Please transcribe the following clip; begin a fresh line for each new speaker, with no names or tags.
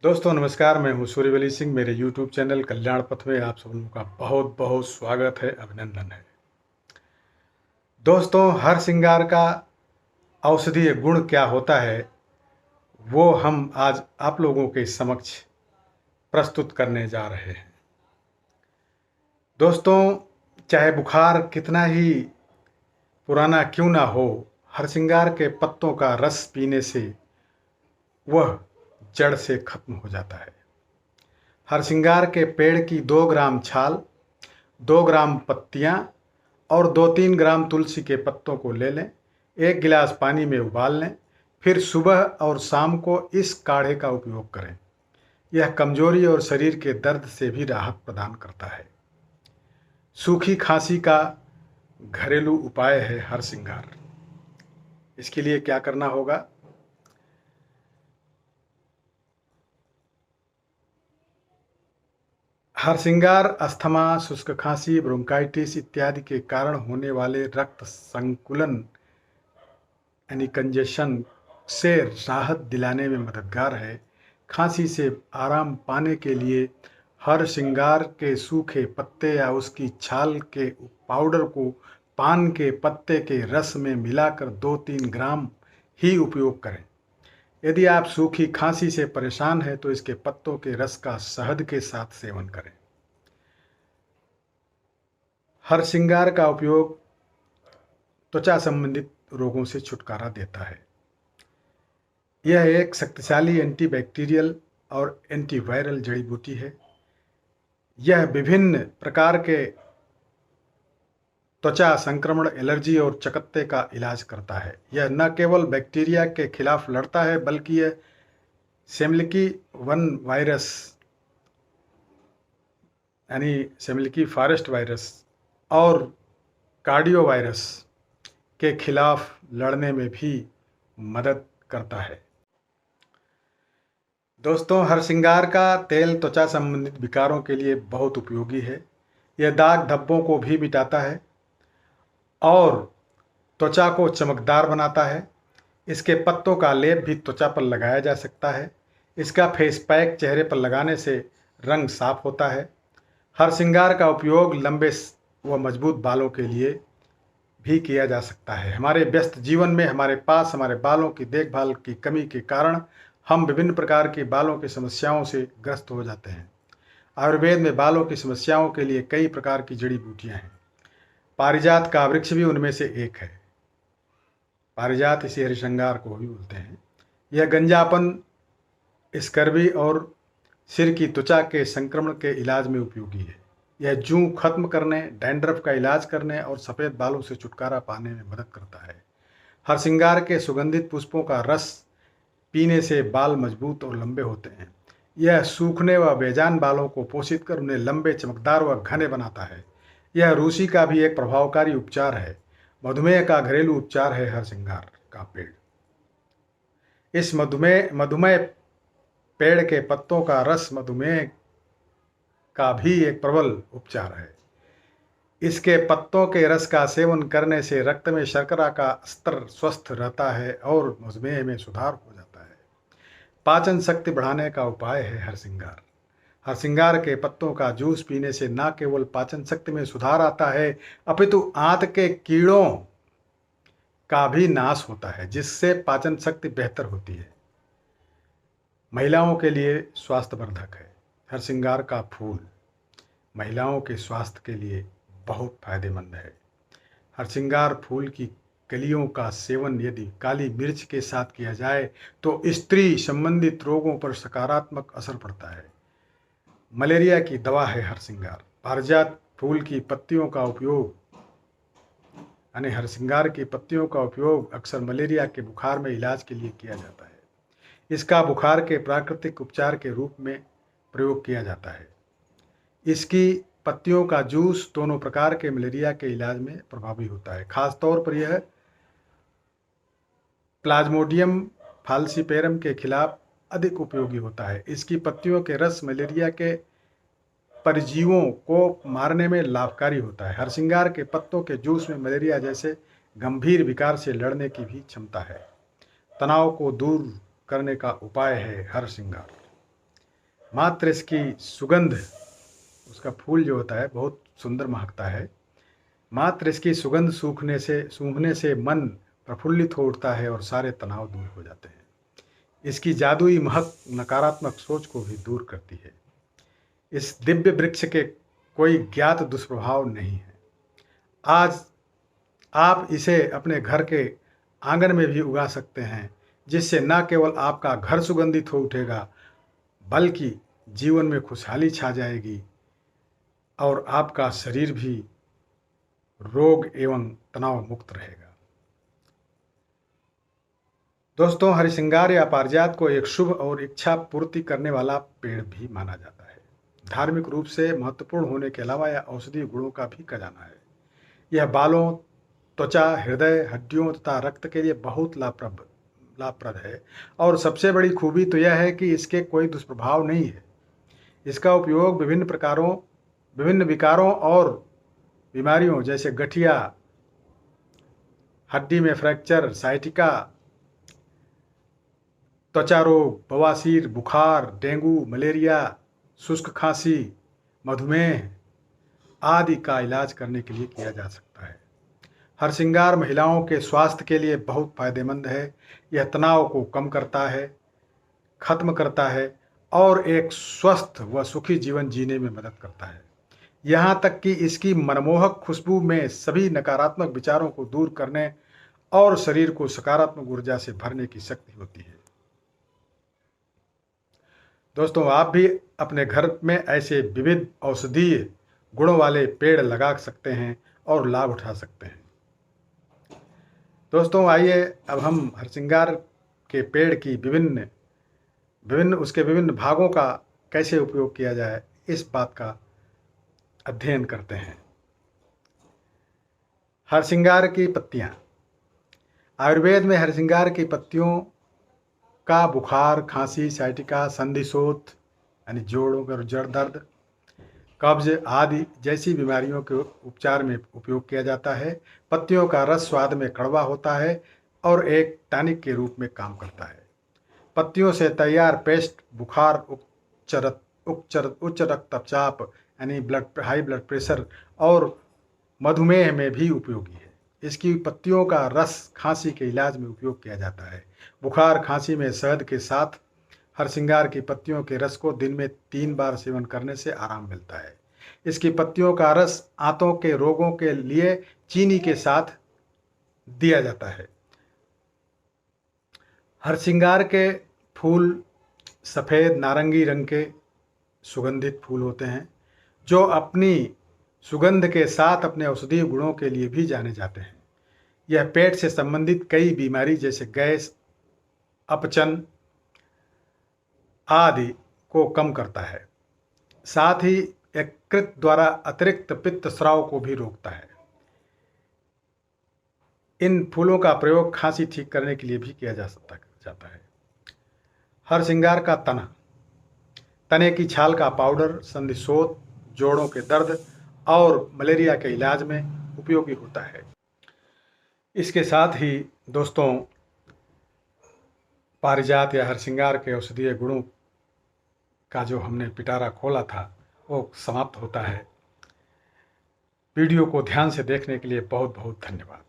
दोस्तों नमस्कार, मैं हूं सूर्यवली सिंह। मेरे YouTube चैनल कल्याण पथ में आप सब लोगों का बहुत बहुत स्वागत है, अभिनंदन है। दोस्तों, हर श्रृंगार का औषधीय गुण क्या होता है वो हम आज आप लोगों के समक्ष प्रस्तुत करने जा रहे हैं। दोस्तों, चाहे बुखार कितना ही पुराना क्यों ना हो, हरसिंगार के पत्तों का रस पीने से वह जड़ से खत्म हो जाता है। हरसिंगार के पेड़ की 2 ग्राम छाल, 2 ग्राम पत्तियां और 2-3 ग्राम तुलसी के पत्तों को ले लें, 1 गिलास पानी में उबाल लें, फिर सुबह और शाम को इस काढ़े का उपयोग करें। यह कमजोरी और शरीर के दर्द से भी राहत प्रदान करता है। सूखी खांसी का घरेलू उपाय है हरसिंगार। इसके लिए क्या करना होगा? हरसिंगार अस्थमा, शुष्क खांसी, ब्रोंकाइटिस इत्यादि के कारण होने वाले रक्त संकुलन यानी कंजेशन से राहत दिलाने में मददगार है। खांसी से आराम पाने के लिए हरसिंगार के सूखे पत्ते या उसकी छाल के पाउडर को पान के पत्ते के रस में मिलाकर 2-3 ग्राम ही उपयोग करें। यदि आप सूखी खांसी से परेशान हैं तो इसके पत्तों के रस का शहद के साथ सेवन करें। हरसिंगार का उपयोग त्वचा संबंधित रोगों से छुटकारा देता है। यह एक शक्तिशाली एंटीबैक्टीरियल और एंटीवायरल जड़ी बूटी है। यह विभिन्न प्रकार के त्वचा संक्रमण, एलर्जी और चकत्ते का इलाज करता है। यह न केवल बैक्टीरिया के खिलाफ लड़ता है बल्कि यह सेमलिकी 1 वायरस यानी सेमलिकी फॉरेस्ट वायरस और कार्डियो वायरस के खिलाफ लड़ने में भी मदद करता है। दोस्तों, हरसिंगार का तेल त्वचा संबंधित विकारों के लिए बहुत उपयोगी है। यह दाग धब्बों को भी मिटाता है और त्वचा को चमकदार बनाता है। इसके पत्तों का लेप भी त्वचा पर लगाया जा सकता है। इसका फेस पैक चेहरे पर लगाने से रंग साफ होता है। हरसिंगार का उपयोग लंबे व मजबूत बालों के लिए भी किया जा सकता है। हमारे व्यस्त जीवन में हमारे पास हमारे बालों की देखभाल की कमी के कारण हम विभिन्न प्रकार की बालों की समस्याओं से ग्रस्त हो जाते हैं। आयुर्वेद में बालों की समस्याओं के लिए कई प्रकार की जड़ी बूटियां हैं। पारिजात का वृक्ष भी उनमें से एक है। पारिजात इसे हरिशृंगार को भी बोलते हैं। यह गंजापन, स्कर्वी और सिर की त्वचा के संक्रमण के इलाज में उपयोगी है। यह जूं खत्म करने, डैंड्रफ का इलाज करने और सफ़ेद बालों से छुटकारा पाने में मदद करता है। हरसिंगार के सुगंधित पुष्पों का रस पीने से बाल मजबूत और लंबे होते हैं। यह सूखने व बेजान बालों को पोषित कर उन्हें लंबे, चमकदार व घने बनाता है। यह रूसी का भी एक प्रभावकारी उपचार है। मधुमेह का घरेलू उपचार है हरसिंगार का पेड़। इस मधुमेह पेड़ के पत्तों का रस मधुमेह का भी एक प्रबल उपचार है। इसके पत्तों के रस का सेवन करने से रक्त में शर्करा का स्तर स्वस्थ रहता है और मधुमेह में सुधार हो जाता है। पाचन शक्ति बढ़ाने का उपाय है हरसिंगार। हरसिंगार के पत्तों का जूस पीने से न केवल पाचन शक्ति में सुधार आता है अपितु आंत के कीड़ों का भी नाश होता है, जिससे पाचन शक्ति बेहतर होती है। महिलाओं के लिए स्वास्थ्यवर्धक है। हरसिंगार का फूल महिलाओं के स्वास्थ्य के लिए बहुत फायदेमंद है। हरसिंगार फूल की कलियों का सेवन यदि काली मिर्च के साथ किया जाए तो स्त्री संबंधित रोगों पर सकारात्मक असर पड़ता है। मलेरिया की दवा है हरसिंगार। पारिजात फूल की पत्तियों का उपयोग यानी हरसिंगार की पत्तियों का उपयोग अक्सर मलेरिया के बुखार में इलाज के लिए किया जाता है। इसका बुखार के प्राकृतिक उपचार के रूप में प्रयोग किया जाता है। इसकी पत्तियों का जूस दोनों प्रकार के मलेरिया के इलाज में प्रभावी होता है। खासतौर पर यह प्लाज्मोडियम फाल्सिपेरम के खिलाफ अधिक उपयोगी होता है। इसकी पत्तियों के रस मलेरिया के परजीवों को मारने में लाभकारी होता है। हरसिंगार के पत्तों के जूस में मलेरिया जैसे गंभीर विकार से लड़ने की भी क्षमता है। तनाव को दूर करने का उपाय है हरसिंगार। मात्र इसकी सुगंध, उसका फूल जो होता है बहुत सुंदर महकता है। मात्र इसकी सुगंध सूंघने से मन प्रफुल्लित हो उठता है और सारे तनाव दूर हो जाते हैं। इसकी जादुई महक नकारात्मक सोच को भी दूर करती है। इस दिव्य वृक्ष के कोई ज्ञात दुष्प्रभाव नहीं है। आज आप इसे अपने घर के आंगन में भी उगा सकते हैं, जिससे न केवल आपका घर सुगंधित हो उठेगा, बल्कि जीवन में खुशहाली छा जाएगी और आपका शरीर भी रोग एवं तनाव मुक्त रहेगा। दोस्तों, हरिसिंगार या पारिजात को एक शुभ और इच्छा पूर्ति करने वाला पेड़ भी माना जाता है। धार्मिक रूप से महत्वपूर्ण होने के अलावा यह औषधीय गुणों का भी खजाना है। यह बालों, त्वचा, हृदय, हड्डियों तथा रक्त के लिए बहुत लाभप्रद है और सबसे बड़ी खूबी तो यह है कि इसके कोई दुष्प्रभाव नहीं है। इसका उपयोग विभिन्न विकारों और बीमारियों जैसे गठिया, हड्डी में फ्रैक्चर, साइटिका, त्वचा रोग, बवासीर, बुखार, डेंगू, मलेरिया, शुष्क खांसी, मधुमेह आदि का इलाज करने के लिए किया जा सकता है। हरसिंगार महिलाओं के स्वास्थ्य के लिए बहुत फायदेमंद है। यह तनाव को कम करता है, खत्म करता है और एक स्वस्थ व सुखी जीवन जीने में मदद करता है। यहाँ तक कि इसकी मनमोहक खुशबू में सभी नकारात्मक विचारों को दूर करने और शरीर को सकारात्मक ऊर्जा से भरने की शक्ति होती है। दोस्तों, आप भी अपने घर में ऐसे विविध औषधीय गुणों वाले पेड़ लगा सकते हैं और लाभ उठा सकते हैं। दोस्तों, आइए अब हम हरसिंगार के पेड़ की उसके विभिन्न भागों का कैसे उपयोग किया जाए, इस बात का अध्ययन करते हैं। हरसिंगार की पत्तियां। आयुर्वेद में हरसिंगार की पत्तियों का बुखार, खांसी, साइटिका, संधिशोथ यानी जोड़ों का जड़ दर्द, कब्ज आदि जैसी बीमारियों के उपचार में उपयोग किया जाता है। पत्तियों का रस स्वाद में कड़वा होता है और एक टॉनिक के रूप में काम करता है। पत्तियों से तैयार पेस्ट बुखार, उच्च रक्तचाप यानी हाई ब्लड प्रेशर और मधुमेह में भी उपयोगी है। इसकी पत्तियों का रस खांसी के इलाज में उपयोग किया जाता है। बुखार खांसी में शहद के साथ हरसिंगार की पत्तियों के रस को दिन में 3 बार सेवन करने से आराम मिलता है। इसकी पत्तियों का रस आंतों के रोगों के लिए चीनी के साथ दिया जाता है। हरसिंगार के फूल सफ़ेद नारंगी रंग के सुगंधित फूल होते हैं, जो अपनी सुगंध के साथ अपने औषधीय गुणों के लिए भी जाने जाते हैं। यह पेट से संबंधित कई बीमारी जैसे गैस, अपचन आदि को कम करता है। साथ ही यकृत द्वारा अतिरिक्त पित्त स्राव को भी रोकता है। इन फूलों का प्रयोग खांसी ठीक करने के लिए भी किया जाता है। हरसिंगार का तने की छाल का पाउडर संधिशोथ, जोड़ों के दर्द और मलेरिया के इलाज में उपयोगी होता है। इसके साथ ही दोस्तों, पारिजात या हरसिंगार के औषधीय गुणों का जो हमने पिटारा खोला था वो समाप्त होता है। वीडियो को ध्यान से देखने के लिए बहुत बहुत धन्यवाद।